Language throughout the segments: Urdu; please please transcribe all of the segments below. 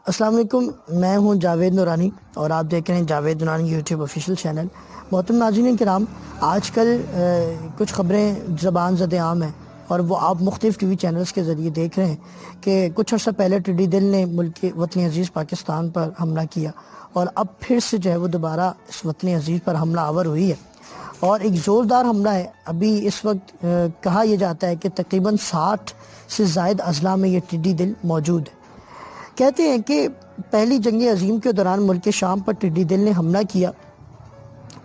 السلام علیکم، میں ہوں جاوید نورانی اور آپ دیکھ رہے ہیں جاوید نورانی یوٹیوب آفیشیل چینل۔ محترم ناظرین کرام، آج کل کچھ خبریں زبان زد عام ہیں اور وہ آپ مختلف ٹی وی چینلز کے ذریعے دیکھ رہے ہیں کہ کچھ عرصہ پہلے ٹڈی دل نے ملک کے وطن عزیز پاکستان پر حملہ کیا اور اب پھر سے جو ہے وہ دوبارہ اس وطن عزیز پر حملہ آور ہوئی ہے اور ایک زوردار حملہ ہے۔ ابھی اس وقت کہا یہ جاتا ہے کہ تقریباً 60 سے زائد اضلاع میں یہ ٹڈی دل موجود ہے۔ کہتے ہیں کہ پہلی جنگ عظیم کے دوران ملک شام پر ٹڈی دل نے حملہ کیا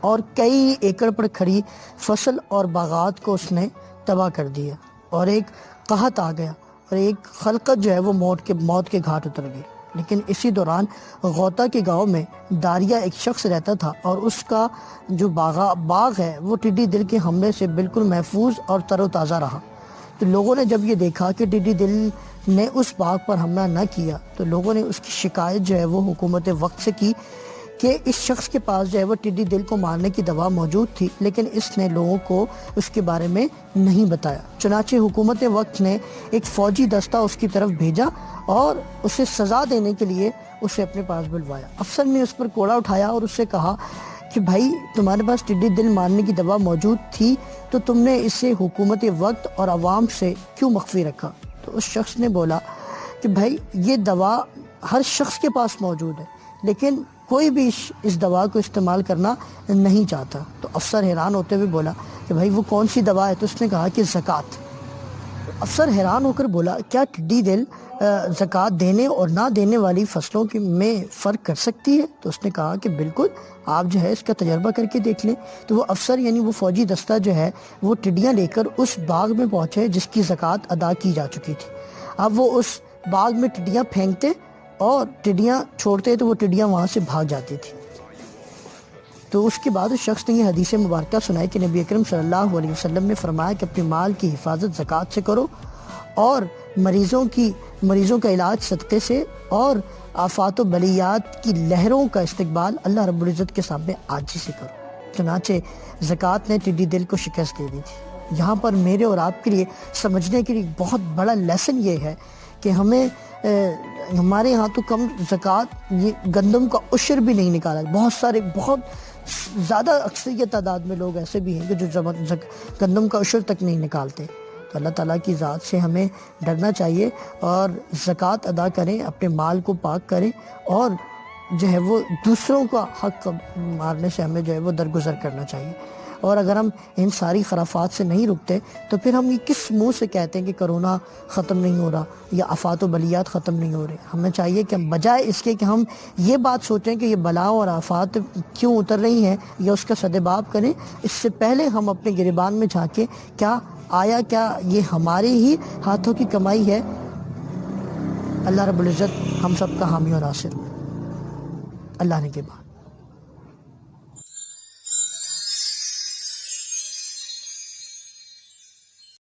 اور کئی ایکڑ پر کھڑی فصل اور باغات کو اس نے تباہ کر دیا اور ایک قحط آ گیا اور ایک خلقت جو ہے وہ موت کے گھاٹ اتر گئی۔ لیکن اسی دوران غوطہ کے گاؤں میں داریا ایک شخص رہتا تھا اور اس کا جو باغ ہے وہ ٹڈی دل کے حملے سے بالکل محفوظ اور تر و تازہ رہا۔ تو لوگوں نے جب یہ دیکھا کہ ٹڈی دل نے اس باغ پر حملہ نہ کیا تو لوگوں نے اس کی شکایت جو ہے وہ حکومت وقت سے کی کہ اس شخص کے پاس جو ہے وہ ٹڈی دل کو مارنے کی دوا موجود تھی، لیکن اس نے لوگوں کو اس کے بارے میں نہیں بتایا۔ چنانچہ حکومت وقت نے ایک فوجی دستہ اس کی طرف بھیجا اور اسے سزا دینے کے لیے اسے اپنے پاس بلوایا۔ افسر نے اس پر کوڑا اٹھایا اور اس سے کہا کہ بھائی، تمہارے پاس ٹڈی دل مارنے کی دوا موجود تھی تو تم نے اسے حکومت وقت اور عوام سے کیوں مخفی رکھا؟ تو اس شخص نے بولا کہ بھائی، یہ دوا ہر شخص کے پاس موجود ہے لیکن کوئی بھی اس دوا کو استعمال کرنا نہیں چاہتا۔ تو افسر حیران ہوتے ہوئے بولا کہ بھائی وہ کون سی دوا ہے؟ تو اس نے کہا کہ زکوٰۃ۔ افسر حیران ہو کر بولا کیا ٹڈی دل زکوٰۃ دینے اور نہ دینے والی فصلوں میں فرق کر سکتی ہے؟ تو اس نے کہا کہ بالکل، آپ جو ہے اس کا تجربہ کر کے دیکھ لیں۔ تو وہ افسر یعنی وہ فوجی دستہ جو ہے وہ ٹڈیاں لے کر اس باغ میں پہنچے جس کی زکوٰۃ ادا کی جا چکی تھی۔ اب وہ اس باغ میں ٹڈیاں پھینکتے اور ٹڈیاں چھوڑتے تو وہ ٹڈیاں وہاں سے بھاگ جاتی تھی۔ تو اس کے بعد اس شخص نے یہ حدیث مبارکہ سنائی کہ نبی اکرم صلی اللہ علیہ وسلم نے فرمایا کہ اپنے مال کی حفاظت زکوٰۃ سے کرو اور مریضوں کا علاج صدقے سے اور آفات و بلیات کی لہروں کا استقبال اللہ رب العزت کے سامنے عاجزی سے کرو۔ چنانچہ زکوٰۃ نے ٹڈی دل کو شکست دے دی تھی۔ یہاں پر میرے اور آپ کے لیے سمجھنے کے لیے بہت بڑا لیسن یہ ہے کہ ہمارے ہاں تو کم زکوٰۃ، یہ گندم کا عشر بھی نہیں نکالا۔ بہت زیادہ اکثریت تعداد میں لوگ ایسے بھی ہیں کہ جو گندم کا عشر تک نہیں نکالتے۔ تو اللہ تعالیٰ کی ذات سے ہمیں ڈرنا چاہیے اور زکوٰۃ ادا کریں، اپنے مال کو پاک کریں اور جو ہے وہ دوسروں کا حق مارنے سے ہمیں جو ہے وہ درگزر کرنا چاہیے۔ اور اگر ہم ان ساری خرافات سے نہیں رکتے تو پھر ہم یہ کس منہ سے کہتے ہیں کہ کرونا ختم نہیں ہو رہا یا آفات و بلیات ختم نہیں ہو رہے؟ ہمیں چاہیے کہ ہم بجائے اس کے کہ ہم یہ بات سوچیں کہ یہ بلاؤں اور آفات کیوں اتر رہی ہیں یا اس کا سدباب کریں، اس سے پہلے ہم اپنے گریبان میں جھانکیں کیا یہ ہمارے ہی ہاتھوں کی کمائی ہے؟ اللہ رب العزت ہم سب کا حامی اور ناصر۔ اللہ نے کے بعد